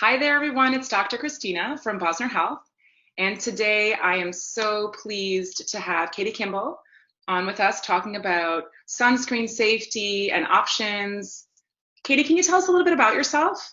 Hi there, everyone. It's Dr. Kristina from Bosnar Health. And today I am so pleased to have Katie Kimball on with us talking about sunscreen safety and options. Katie, can you tell us a little bit about yourself?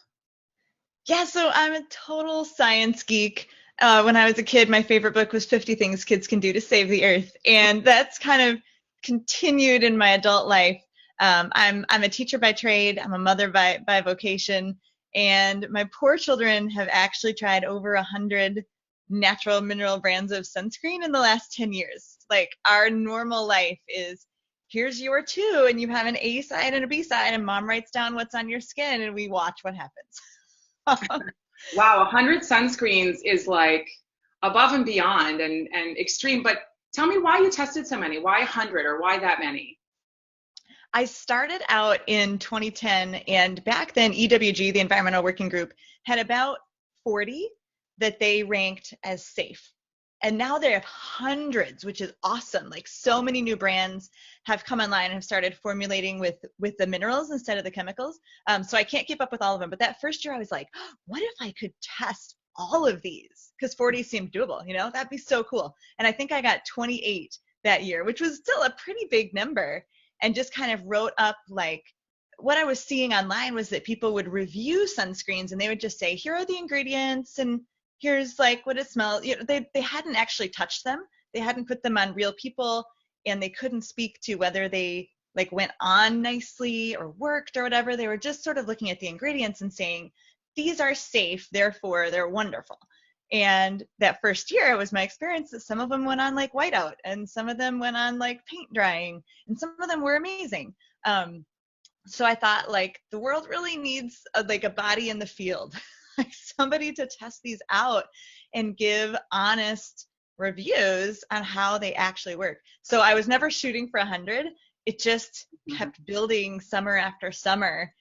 Yeah, so I'm a total science geek. When I was a kid, my favorite book was 50 Things Kids Can Do to Save the Earth, and that's kind of continued in my adult life. I'm a teacher by trade. I'm a mother by vocation, and my poor children have actually tried over 100 natural mineral brands of sunscreen in the last 10 years. Like our normal life is here's your two, and you have an A side and a B side, and mom writes down what's on your skin, and we watch what happens. Wow, 100 sunscreens is like above and beyond and extreme. But tell me why you tested so many. Why 100 or why that many? I started out in 2010, and back then, EWG, the Environmental Working Group, had about 40 that they ranked as safe. And now they have hundreds, which is awesome. Like so many new brands have come online and have started formulating with the minerals instead of the chemicals. So I can't keep up with all of them. But that first year, I was like, oh, what if I could test all of these? Because 40 seemed doable, that'd be so cool. And I think I got 28 that year, which was still a pretty big number, and just kind of wrote up like what I was seeing online was that people would review sunscreens and they would just say, here are the ingredients and here's like what it smells. They hadn't actually touched them. They hadn't put them on real people, and they couldn't speak to whether they like went on nicely or worked or whatever. They were just sort of looking at the ingredients and saying, these are safe, therefore they're wonderful. And that first year, it was my experience that some of them went on like whiteout, and some of them went on like paint drying, and some of them were amazing. So I thought like the world really needs like a body in the field, like somebody to test these out and give honest reviews on how they actually work. So I was never shooting for 100. It just kept building summer after summer.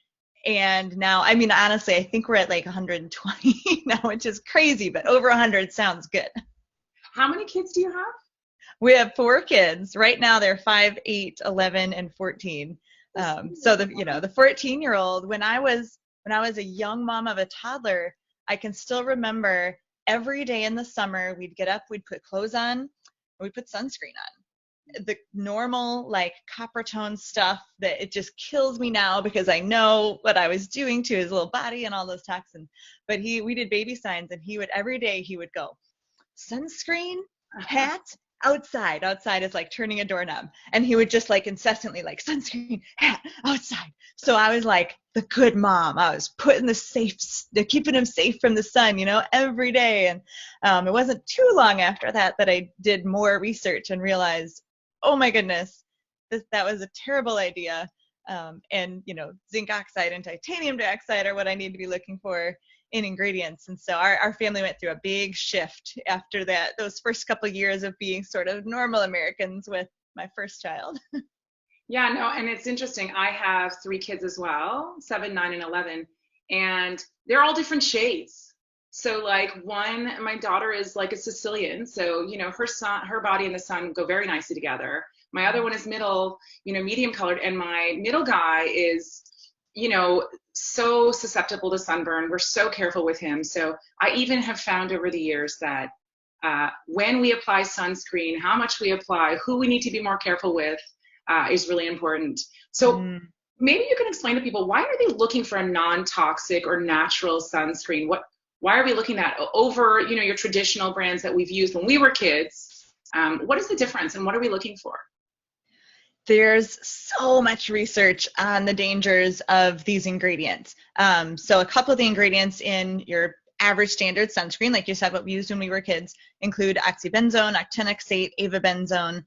And now, I mean, honestly, I think we're at like 120 now, which is crazy, but over 100 sounds good. How many kids do you have? We have four kids. Right now, they're 5, 8, 11, and 14. So the 14-year-old, when I was a young mom of a toddler, I can still remember every day in the summer, we'd get up, we'd put clothes on, and we'd put sunscreen on. The normal like copper tone stuff that it just kills me now because I know what I was doing to his little body and all those toxins. But we did baby signs, and he would every day he would go, sunscreen, hat, outside. Outside is like turning a doorknob. And he would just like incessantly like sunscreen, hat, outside. So I was like the good mom. I was putting keeping him safe from the sun, every day. And it wasn't too long after that I did more research and realized, oh my goodness, that was a terrible idea. And zinc oxide and titanium dioxide are what I need to be looking for in ingredients. And so our family went through a big shift after those first couple of years of being sort of normal Americans with my first child. Yeah, no, and it's interesting. I have three kids as well, 7, 9, and 11, and they're all different shades. So like my daughter is like a Sicilian, so her body and the sun go very nicely together. My other one is medium colored, and my middle guy is, so susceptible to sunburn. We're so careful with him. So I even have found over the years that when we apply sunscreen, how much we apply, who we need to be more careful with, is really important. So Mm. maybe you can explain to people, why are they looking for a non-toxic or natural sunscreen? Why are we looking at over, your traditional brands that we've used when we were kids? What is the difference, and what are we looking for? There's so much research on the dangers of these ingredients. So a couple of the ingredients in your average standard sunscreen, like you said, what we used when we were kids, include oxybenzone, octinoxate, avobenzone.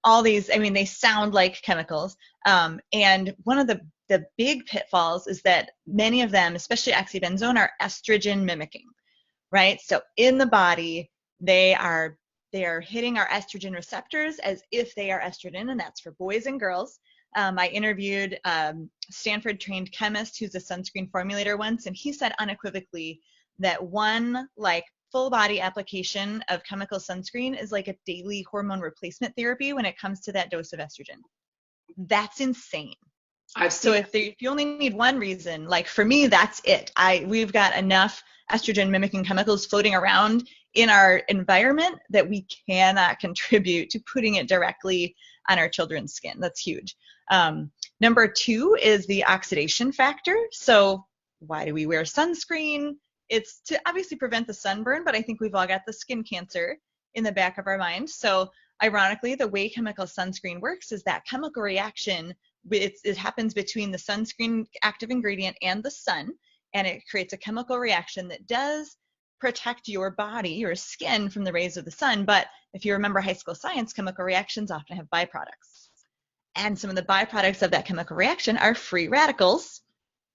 All these, I mean, they sound like chemicals. And one of the big pitfalls is that many of them, especially oxybenzone, are estrogen mimicking, right? So in the body, they are hitting our estrogen receptors as if they are estrogen, and that's for boys and girls. I interviewed Stanford-trained chemist who's a sunscreen formulator once, and he said unequivocally that one like full body application of chemical sunscreen is like a daily hormone replacement therapy when it comes to that dose of estrogen. That's insane. I've So seen. if you only need one reason, like for me, that's it. We've got enough estrogen mimicking chemicals floating around in our environment that we cannot contribute to putting it directly on our children's skin. That's huge. Number two is the oxidation factor. So why do we wear sunscreen? It's to obviously prevent the sunburn, but I think we've all got the skin cancer in the back of our mind. So ironically, the way chemical sunscreen works is that chemical reaction, it happens between the sunscreen active ingredient and the sun, and it creates a chemical reaction that does protect your body, your skin, from the rays of the sun. But if you remember high school science, chemical reactions often have byproducts. And some of the byproducts of that chemical reaction are free radicals.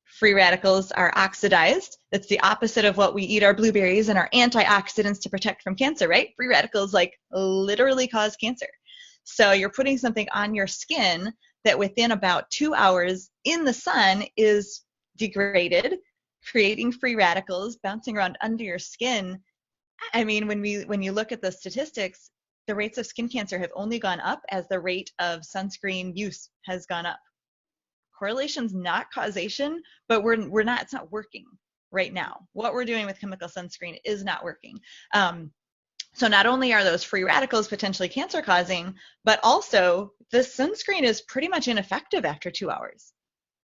Free radicals are oxidized. That's the opposite of what we eat our blueberries and our antioxidants to protect from cancer, right? Free radicals like literally cause cancer. So you're putting something on your skin that within about 2 hours in the sun is degraded, creating free radicals bouncing around under your skin. I mean, when you look at the statistics, the rates of skin cancer have only gone up as the rate of sunscreen use has gone up. Correlation's not causation, but we're not, it's not working right now. What we're doing with chemical sunscreen is not working. So not only are those free radicals potentially cancer causing, but also the sunscreen is pretty much ineffective after 2 hours.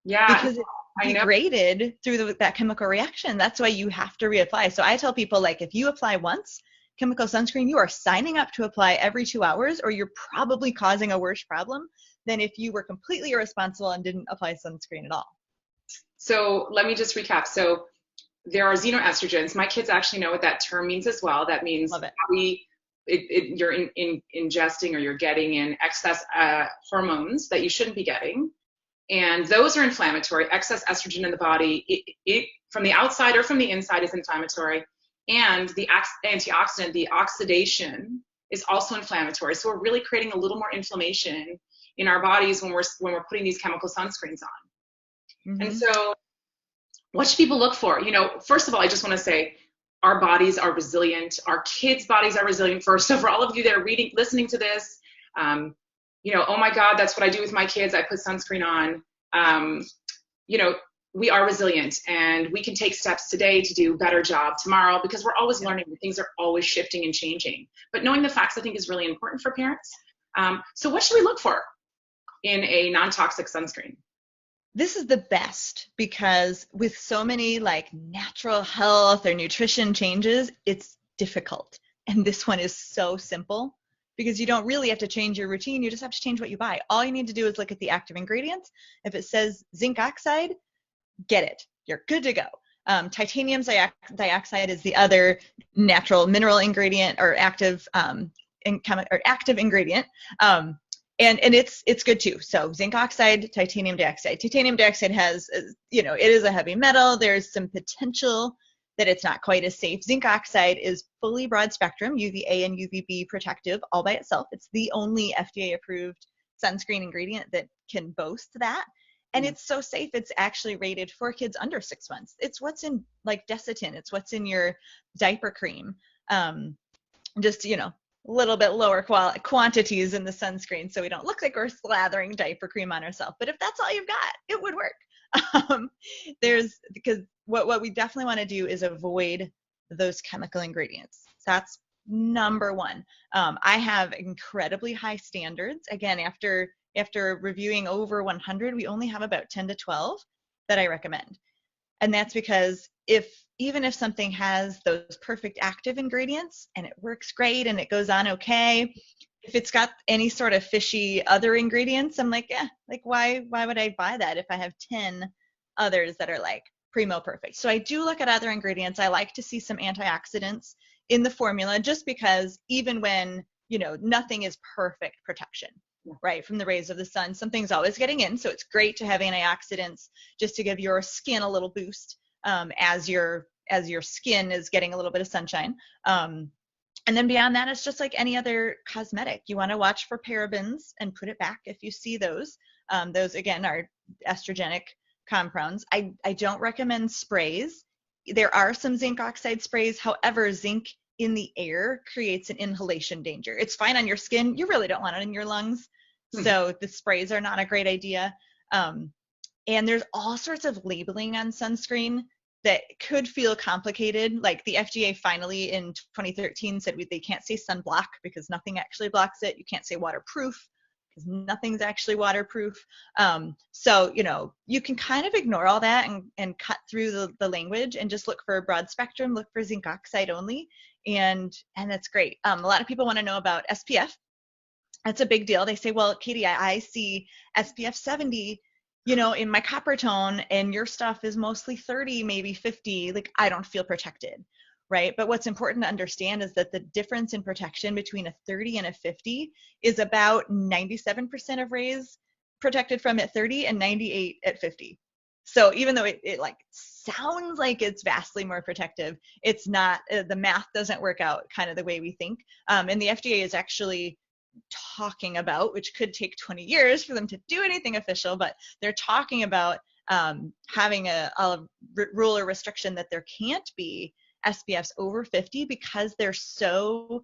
Yeah, because it's degraded through that chemical reaction. That's why you have to reapply. So I tell people, like, if you apply once chemical sunscreen, you are signing up to apply every 2 hours, or you're probably causing a worse problem than if you were completely irresponsible and didn't apply sunscreen at all. So let me just recap. So there are xenoestrogens. My kids actually know what that term means as well. That means you're ingesting or you're getting in excess hormones that you shouldn't be getting. And those are inflammatory. Excess estrogen in the body, it from the outside or from the inside, is inflammatory. And the antioxidant, the oxidation, is also inflammatory. So we're really creating a little more inflammation in our bodies when we're putting these chemical sunscreens on. Mm-hmm. And so what should people look for? You know, first of all, I just want to say our bodies are resilient. Our kids' bodies are resilient first. So for all of you that are listening to this, you know, oh my God, that's what I do with my kids. I put sunscreen on. You know, we are resilient, and we can take steps today to do a better job tomorrow, because we're always learning. Things are always shifting and changing. But knowing the facts, I think, is really important for parents. So what should we look for in a non-toxic sunscreen? This is the best, because with so many like natural health or nutrition changes, it's difficult. And this one is so simple, because you don't really have to change your routine. You just have to change what you buy. All you need to do is look at the active ingredients. If it says zinc oxide, get it. You're good to go. Titanium dioxide is the other natural mineral ingredient or active ingredient. And it's good too. So zinc oxide, titanium dioxide. Titanium dioxide has, you know, it is a heavy metal. There's some potential that it's not quite as safe. Zinc oxide is fully broad spectrum, UVA and UVB protective all by itself. It's the only FDA approved sunscreen ingredient that can boast that. And it's so safe, it's actually rated for kids under 6 months. It's what's in like Desitin. It's what's in your diaper cream. Just, you know, a little bit lower quantities in the sunscreen, so we don't look like we're slathering diaper cream on ourselves. But if that's all you've got, it would work. Because what we definitely want to do is avoid those chemical ingredients. That's number one. I have incredibly high standards. Again, after reviewing over 100, we only have about 10 to 12 that I recommend. And that's because even if something has those perfect active ingredients and it works great and it goes on okay, if it's got any sort of fishy other ingredients, I'm like, like why would I buy that if I have 10 others that are like primo perfect? So I do look at other ingredients. I like to see some antioxidants in the formula, just because even when, you know, nothing is perfect protection, right, from the rays of the sun, something's always getting in. So it's great to have antioxidants just to give your skin a little boost as your skin is getting a little bit of sunshine. And then beyond that, it's just like any other cosmetic. You want to watch for parabens and put it back if you see those. Those, again, are estrogenic compounds. I don't recommend sprays. There are some zinc oxide sprays. However, zinc in the air creates an inhalation danger. It's fine on your skin. You really don't want it in your lungs. So the sprays are not a great idea. And there's all sorts of labeling on sunscreen that could feel complicated. Like the FDA finally in 2013 said they can't say sunblock because nothing actually blocks it. You can't say waterproof because nothing's actually waterproof. So, you can kind of ignore all that and cut through the language and just look for a broad spectrum, look for zinc oxide only. And that's great. A lot of people want to know about SPF. That's a big deal. They say, well, Katie, I see SPF 70, in my copper tone, and your stuff is mostly 30, maybe 50. Like, I don't feel protected, right? But what's important to understand is that the difference in protection between a 30 and a 50 is about 97% of rays protected from at 30 and 98 at 50. So even though it like sounds like it's vastly more protective, it's not. The math doesn't work out kind of the way we think. And the FDA is actually talking about, which could take 20 years for them to do anything official, but they're talking about having a rule or restriction that there can't be SPFs over 50 because they're so,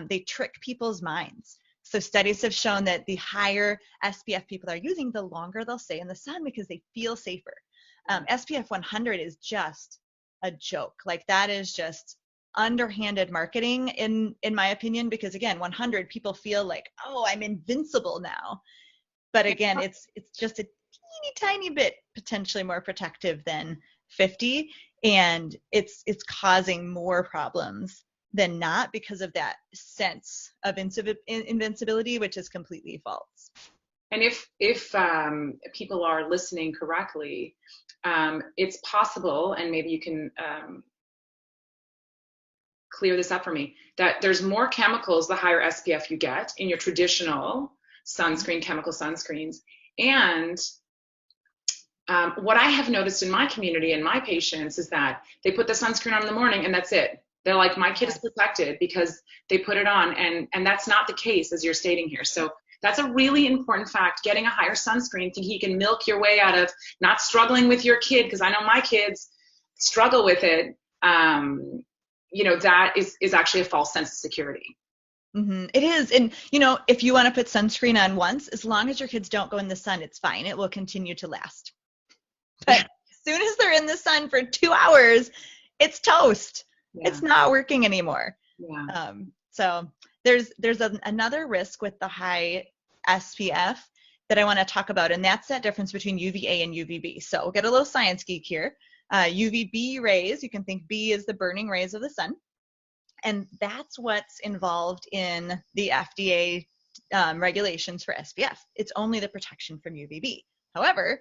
they trick people's minds. So studies have shown that the higher SPF people are using, the longer they'll stay in the sun because they feel safer. SPF 100 is just a joke. Like, that is just underhanded marketing in my opinion, because again, 100 people feel like, oh, I'm invincible now, but again, it's just a teeny tiny bit potentially more protective than 50, and it's causing more problems than not because of that sense of invincibility, which is completely false. And if people are listening correctly, it's possible, and maybe you can clear this up for me, that there's more chemicals the higher SPF you get in your traditional sunscreen, chemical sunscreens. And what I have noticed in my community and my patients is that they put the sunscreen on in the morning and that's it. They're like, my kid is protected because they put it on. And that's not the case, as you're stating here. So that's a really important fact. Getting a higher sunscreen, thinking you can milk your way out of not struggling with your kid, because I know my kids struggle with it. That is actually a false sense of security. Mm-hmm. It is. And, if you want to put sunscreen on once, as long as your kids don't go in the sun, it's fine. It will continue to last. But as soon as they're in the sun for 2 hours, it's toast. Yeah. It's not working anymore. Yeah. So there's another risk with the high SPF that I want to talk about, and that's that difference between UVA and UVB. So we'll get a little science geek here. UVB rays, you can think B is the burning rays of the sun, and that's what's involved in the FDA regulations for SPF. It's only the protection from UVB. However,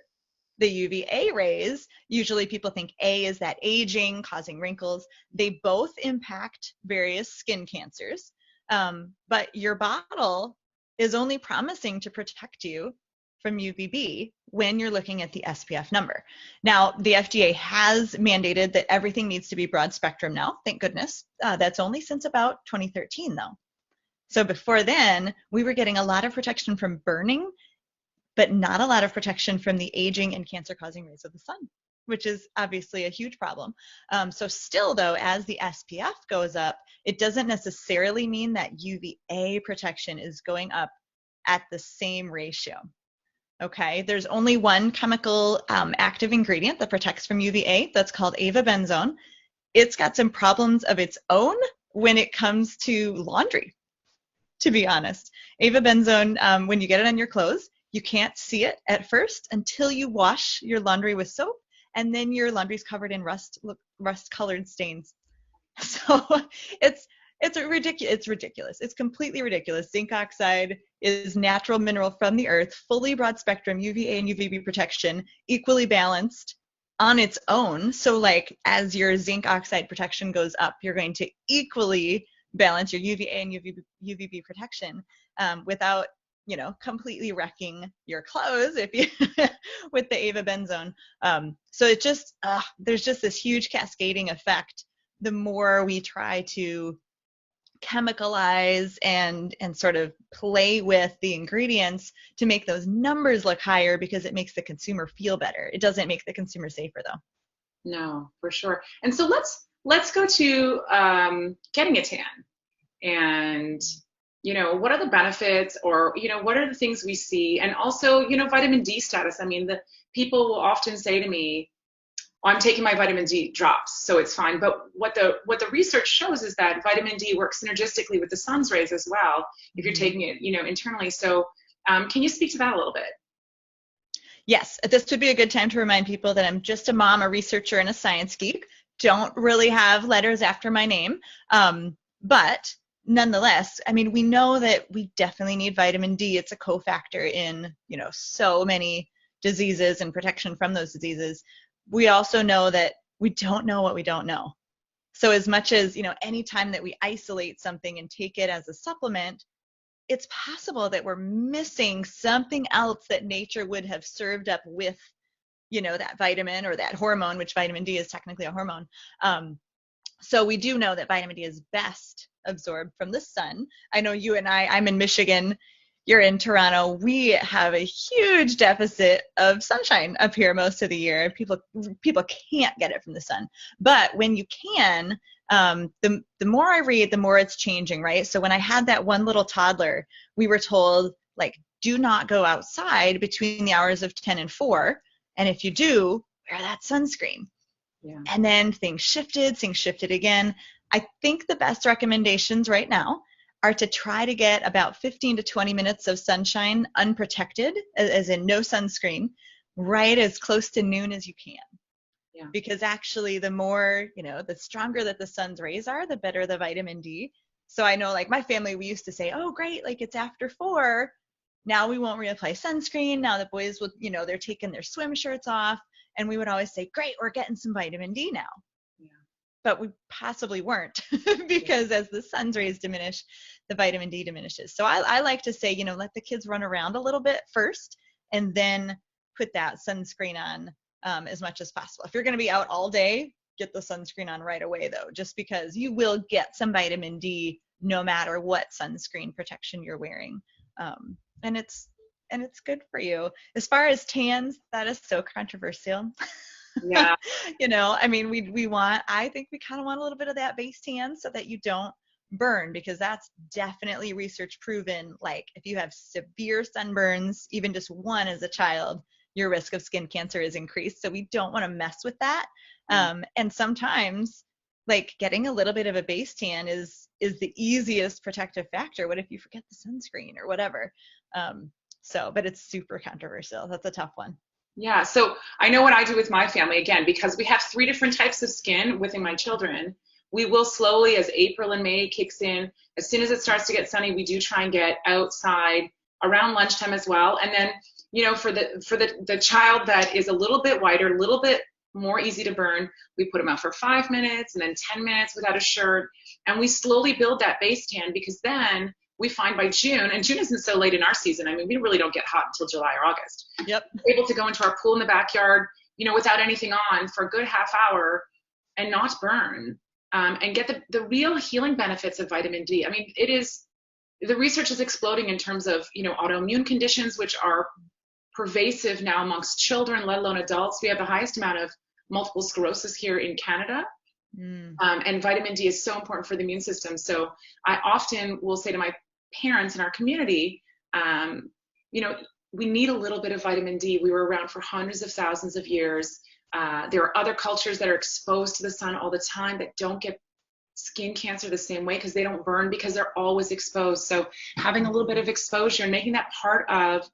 the UVA rays, usually people think A is that aging, causing wrinkles. They both impact various skin cancers, but your bottle is only promising to protect you from UVB when you're looking at the SPF number. Now, the FDA has mandated that everything needs to be broad spectrum now, thank goodness. That's only since about 2013 though. So before then, we were getting a lot of protection from burning, but not a lot of protection from the aging and cancer-causing rays of the sun, which is obviously a huge problem. So still though, as the SPF goes up, it doesn't necessarily mean that UVA protection is going up at the same ratio. Okay, there's only one chemical active ingredient that protects from UVA. That's called avobenzone. It's got some problems of its own when it comes to laundry, to be honest. Avobenzone, when you get it on your clothes, you can't see it at first until you wash your laundry with soap, and then your laundry's covered in rust-colored stains. So it's ridiculous. It's completely ridiculous. Zinc oxide is natural mineral from the earth, fully broad spectrum UVA and UVB protection, equally balanced on its own. So like as your zinc oxide protection goes up, you're going to equally balance your UVA and UVB protection without completely wrecking your clothes if you with the avobenzone. So it just there's just this huge cascading effect the more we try to chemicalize and sort of play with the ingredients to make those numbers look higher, because it makes the consumer feel better. It doesn't make the consumer safer though. No, for sure. And so let's go to getting a tan. And what are the benefits, or, what are the things we see? And also, vitamin D status. I mean, the people will often say to me, "Oh, I'm taking my vitamin D drops, so it's fine." But what the research shows is that vitamin D works synergistically with the sun's rays as well if you're taking it, internally. So can you speak to that a little bit? Yes, this would be a good time to remind people that I'm just a mom, a researcher, and a science geek. Don't really have letters after my name. But nonetheless, I mean, we know that we definitely need vitamin D. It's a cofactor in, so many diseases and protection from those diseases. We also know that we don't know what we don't know. So as much as, any time that we isolate something and take it as a supplement, it's possible that we're missing something else that nature would have served up with, that vitamin or that hormone, which vitamin D is technically a hormone. So we do know that vitamin D is best absorbed from the sun. I know you and I'm in Michigan, you're in Toronto. We have a huge deficit of sunshine up here most of the year. People can't get it from the sun. But when you can, the more I read, the more it's changing, right? So when I had that one little toddler, we were told, like, do not go outside between the hours of 10 and 4. And if you do, wear that sunscreen. Yeah. And then things shifted again. I think the best recommendations right now are to try to get about 15 to 20 minutes of sunshine unprotected, as in no sunscreen, right as close to noon as you can. Yeah. Because actually the more, the stronger that the sun's rays are, the better the vitamin D. So I know, like, my family, we used to say, oh, great, like, it's after 4. Now we won't reapply sunscreen. Now the boys will, they're taking their swim shirts off. And we would always say, great, we're getting some vitamin D now. Yeah. But we possibly weren't because as the sun's rays diminish, the vitamin D diminishes. So I like to say, let the kids run around a little bit first and then put that sunscreen on as much as possible. If you're going to be out all day, get the sunscreen on right away, though, just because you will get some vitamin D no matter what sunscreen protection you're wearing. And it's good for you. As far as tans, that is so controversial. Yeah. I mean, I think we kind of want a little bit of that base tan so that you don't burn, because that's definitely research proven. Like, if you have severe sunburns, even just one as a child, your risk of skin cancer is increased. So we don't want to mess with that. And sometimes, like, getting a little bit of a base tan is the easiest protective factor. What if you forget the sunscreen or whatever? But it's super controversial. That's a tough one. Yeah. So I know what I do with my family, again, because we have 3 different types of skin within my children. We will slowly, as April and May kicks in, as soon as it starts to get sunny, we do try and get outside around lunchtime as well. And then, for the child that is a little bit whiter, a little bit more easy to burn, we put them out for 5 minutes and then 10 minutes without a shirt. And we slowly build that base tan, because then we find by June, and June isn't so late in our season. I mean, we really don't get hot until July or August. Yep. We're able to go into our pool in the backyard, without anything on for a good half hour and not burn, and get the real healing benefits of vitamin D. I mean, the research is exploding in terms of, autoimmune conditions, which are pervasive now amongst children, let alone adults. We have the highest amount of multiple sclerosis here in Canada. And vitamin D is so important for the immune system. So I often will say to my parents in our community, we need a little bit of vitamin D. We were around for hundreds of thousands of years. There are other cultures that are exposed to the sun all the time that don't get skin cancer the same way, because they don't burn, because they're always exposed. So having a little bit of exposure and making that part of,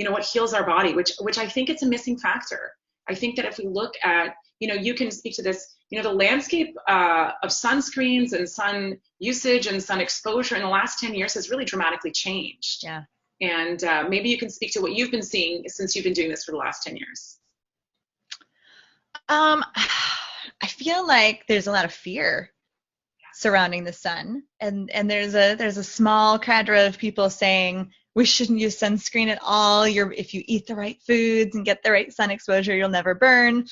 what heals our body, which I think it's a missing factor. I think that if we look at, you can speak to this, the landscape of sunscreens and sun usage and sun exposure in the last 10 years has really dramatically changed. Yeah. And maybe you can speak to what you've been seeing since you've been doing this for the last 10 years. I feel like there's a lot of fear surrounding the sun, and there's a small cadre of people saying we shouldn't use sunscreen at all. If you eat the right foods and get the right sun exposure, you'll never burn.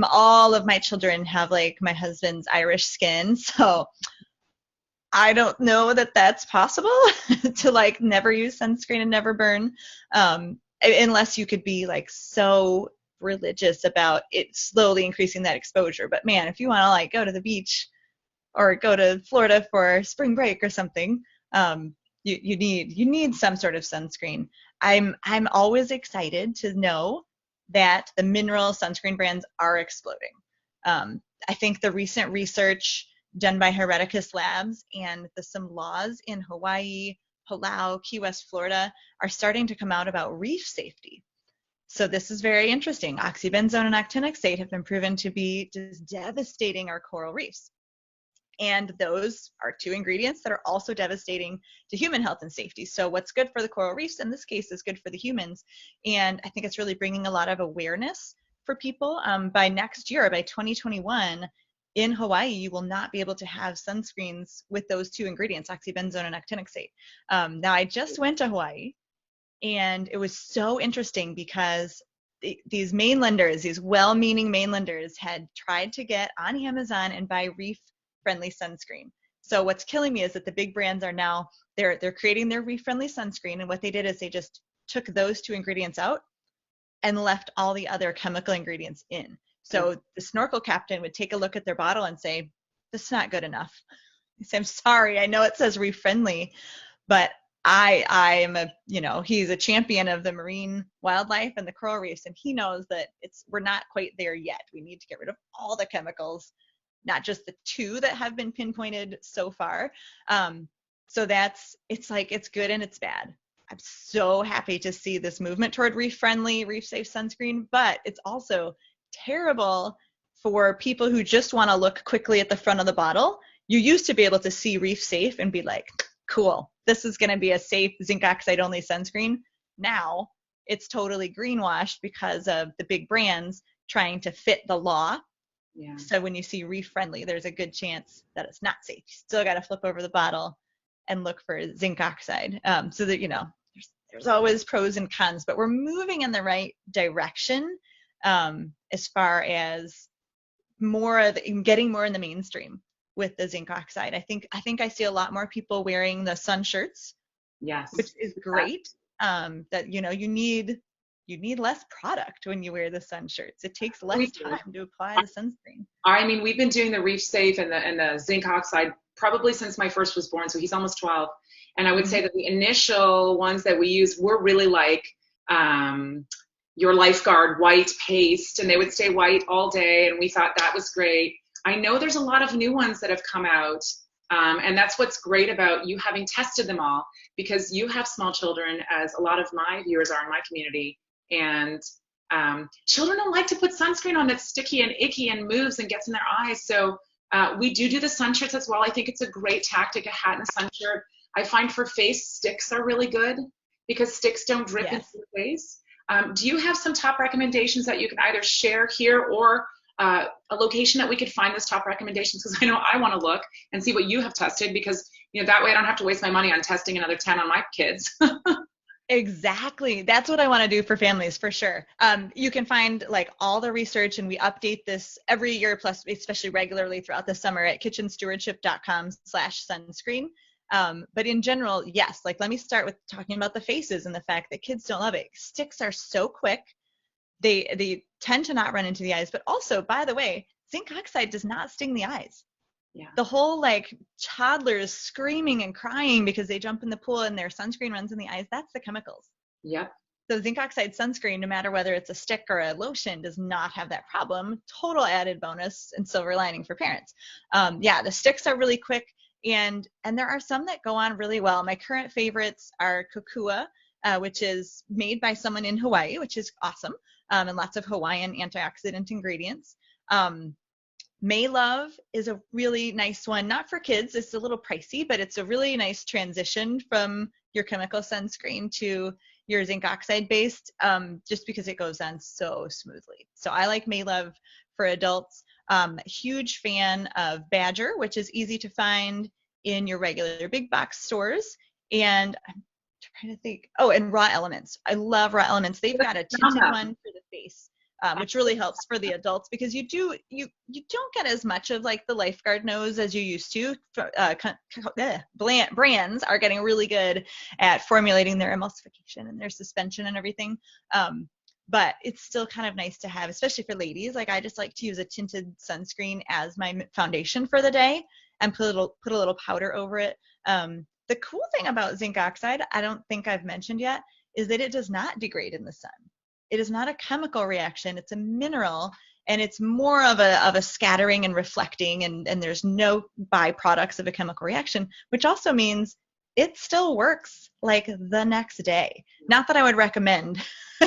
All of my children have, like, my husband's Irish skin, so I don't know that that's possible to, like, never use sunscreen and never burn, unless you could be, like, so religious about it slowly increasing that exposure. But man, if you want to, like, go to the beach or go to Florida for spring break or something, you need some sort of sunscreen. I'm always excited to know that the mineral sunscreen brands are exploding. I think the recent research done by Hereticus Labs and some laws in Hawaii, Palau, Key West, Florida are starting to come out about reef safety. So this is very interesting. Oxybenzone and actinoxate have been proven to be just devastating our coral reefs. And those are two ingredients that are also devastating to human health and safety. So what's good for the coral reefs in this case is good for the humans. And I think it's really bringing a lot of awareness for people. By next year, by 2021, in Hawaii, you will not be able to have sunscreens with those two ingredients, oxybenzone and actinoxate. Now, I just went to Hawaii, and it was so interesting because these mainlanders, these well-meaning mainlanders, had tried to get on Amazon and buy reef-friendly sunscreen. So what's killing me is that the big brands are now, they're creating their reef-friendly sunscreen, and what they did is they just took those two ingredients out and left all the other chemical ingredients in. So the snorkel captain would take a look at their bottle and say, this is not good enough. He said, I'm sorry, I know it says reef friendly, but I am he's a champion of the marine wildlife and the coral reefs, and he knows that we're not quite there yet. We need to get rid of all the chemicals, not just the two that have been pinpointed so far. So it's good and it's bad. I'm so happy to see this movement toward reef-friendly, reef-safe sunscreen, but it's also terrible for people who just want to look quickly at the front of the bottle. You used to be able to see reef-safe and be like, cool, this is going to be a safe zinc oxide only sunscreen. Now it's totally greenwashed because of the big brands trying to fit the law. Yeah. So when you see reef-friendly, there's a good chance that it's not safe. You still got to flip over the bottle and look for zinc oxide. So that, there's always pros and cons, but we're moving in the right direction as far as getting more in the mainstream with the zinc oxide. I think I see a lot more people wearing the sun shirts. Yes. Which is great. That, you need less product when you wear the sun shirts. It takes less time to apply the sunscreen. I mean, we've been doing the reef safe and the zinc oxide probably since my first was born, so he's almost 12. And I would say that the initial ones that we used were really like your lifeguard white paste, and they would stay white all day, and we thought that was great. I know there's a lot of new ones that have come out, and that's what's great about you having tested them all, because you have small children, as a lot of my viewers are in my community, and children don't like to put sunscreen on that's sticky and icky and moves and gets in their eyes. So we do the sun shirts as well. I think it's a great tactic, a hat and a sun shirt. I find for face, sticks are really good because sticks don't drip into the face. Do you have some top recommendations that you can either share here or a location that we could find those top recommendations? Because I know I want to look and see what you have tested, because that way I don't have to waste my money on testing another 10 on my kids. Exactly. That's what I want to do for families, for sure. You can find like all the research, and we update this every year, plus especially regularly throughout the summer at kitchenstewardship.com/sunscreen. But in general, yes, like let me start with talking about the faces and the fact that kids don't love it. Sticks are so quick. They tend to not run into the eyes, but also, by the way, zinc oxide does not sting the eyes. Yeah. The whole like toddlers screaming and crying because they jump in the pool and their sunscreen runs in the eyes, that's the chemicals. Yep. So zinc oxide sunscreen, no matter whether it's a stick or a lotion, does not have that problem. Total added bonus and silver lining for parents. The sticks are really quick, and there are some that go on really well. My current favorites are Kokua, which is made by someone in Hawaii, which is awesome, and lots of Hawaiian antioxidant ingredients. May Love is a really nice one, not for kids. It's a little pricey, but it's a really nice transition from your chemical sunscreen to your zinc oxide based, just because it goes on so smoothly. So I like May Love for adults. Huge fan of Badger, which is easy to find in your regular big box stores. And I'm trying to think. Oh, and Raw Elements. I love Raw Elements. They've got a tinted one for the face. Which really helps for the adults, because you don't get as much of like the lifeguard nose as you used to. Brands are getting really good at formulating their emulsification and their suspension and everything. But it's still kind of nice to have, especially for ladies. Like I just like to use a tinted sunscreen as my foundation for the day and put a little powder over it. The cool thing about zinc oxide, I don't think I've mentioned yet, is that it does not degrade in the sun. It is not a chemical reaction, it's a mineral, and it's more of a scattering and reflecting, and there's no byproducts of a chemical reaction, which also means it still works like the next day. Not that I would recommend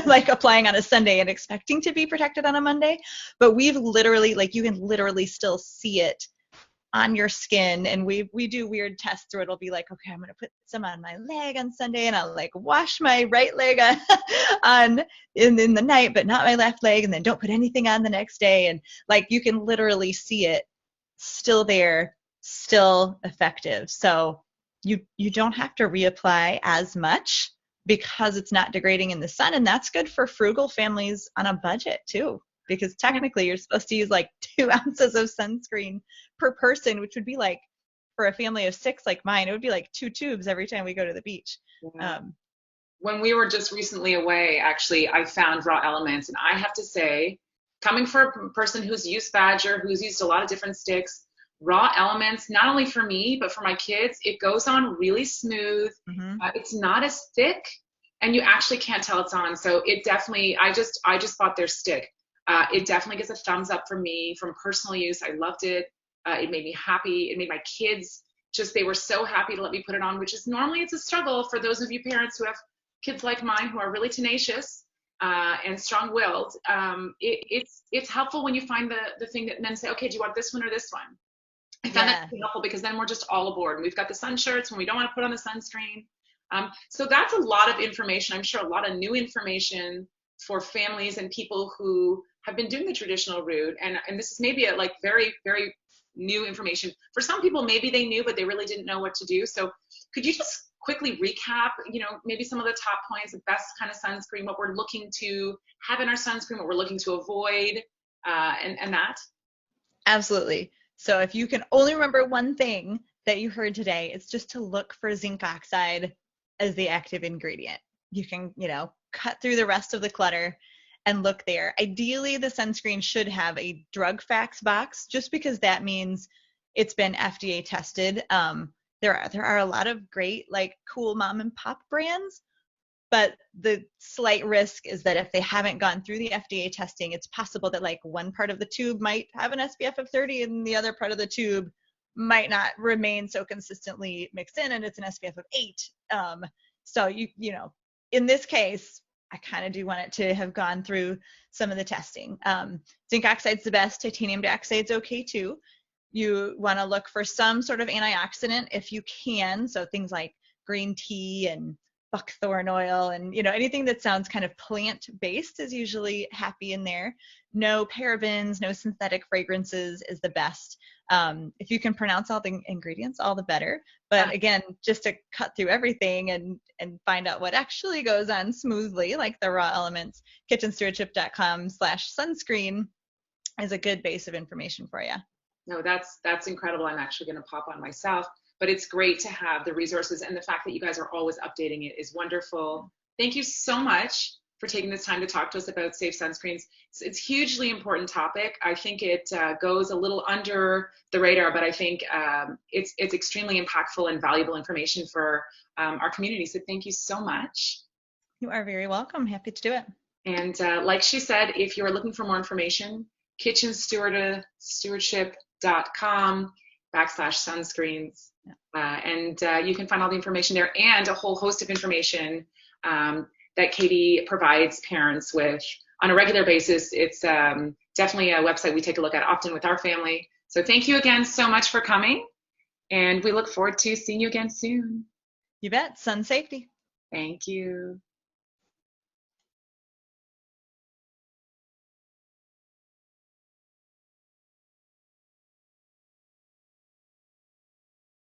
like applying on a Sunday and expecting to be protected on a Monday, but we've literally, like, you can literally still see it on your skin, and we do weird tests where it'll be like, okay, I'm going to put some on my leg on Sunday, and I'll like wash my right leg on in the night, but not my left leg, and then don't put anything on the next day, and like you can literally see it still there, still effective. So you don't have to reapply as much because it's not degrading in the sun, and that's good for frugal families on a budget too, because technically you're supposed to use like 2 ounces of sunscreen per person, which would be like, for a family of 6 like mine, it would be like 2 tubes every time we go to the beach. Yeah. When we were just recently away, actually, I found raw elements, and I have to say, coming from a person who's used Badger, who's used a lot of different sticks, raw elements, not only for me, but for my kids, it goes on really smooth. It's not as thick, and you actually can't tell it's on. So it definitely, I just bought their stick. It definitely gets a thumbs up for me from personal use. I loved it. It made me happy. It made my kids they were so happy to let me put it on, which is normally it's a struggle for those of you parents who have kids like mine who are really tenacious and strong-willed. It's helpful when you find the thing that men say, okay, do you want this one or this one? I found that helpful, because then we're just all aboard. And we've got the sun shirts when we don't want to put on the sunscreen. So that's a lot of information. I'm sure a lot of new information for families and people who have been doing the traditional route. And this is maybe a like very, very new information. For some people, maybe they knew, but they really didn't know what to do. So could you just quickly recap, maybe some of the top points, the best kind of sunscreen, what we're looking to have in our sunscreen, what we're looking to avoid, and that? Absolutely. So if you can only remember one thing that you heard today, it's just to look for zinc oxide as the active ingredient. You can, cut through the rest of the clutter and look there. Ideally, the sunscreen should have a drug facts box, just because that means it's been FDA tested. There are a lot of great, like, cool mom and pop brands, but the slight risk is that if they haven't gone through the FDA testing, it's possible that like one part of the tube might have an SPF of 30 and the other part of the tube might not remain so consistently mixed in, and it's an SPF of 8. So in this case, I kind of do want it to have gone through some of the testing. Zinc oxide's the best. Titanium dioxide's okay too. You want to look for some sort of antioxidant if you can. So things like green tea and buckthorn oil, and anything that sounds kind of plant-based is usually happy in there. No parabens, no synthetic fragrances is the best. If you can pronounce all the ingredients, all the better. But again, just to cut through everything and find out what actually goes on smoothly, like the raw elements, kitchenstewardship.com/sunscreen is a good base of information for you. No, that's incredible. I'm actually going to pop on myself. But it's great to have the resources, and the fact that you guys are always updating it is wonderful. Thank you so much for taking this time to talk to us about safe sunscreens. It's a hugely important topic. I think it goes a little under the radar, but I think it's extremely impactful and valuable information for our community. So thank you so much. You are very welcome. Happy to do it. And like she said, if you're looking for more information, kitchenstewardship.com/sunscreens. And you can find all the information there, and a whole host of information that Katie provides parents with on a regular basis. It's definitely a website we take a look at often with our family. So thank you again so much for coming, and we look forward to seeing you again soon. You bet. Sun safety. Thank you.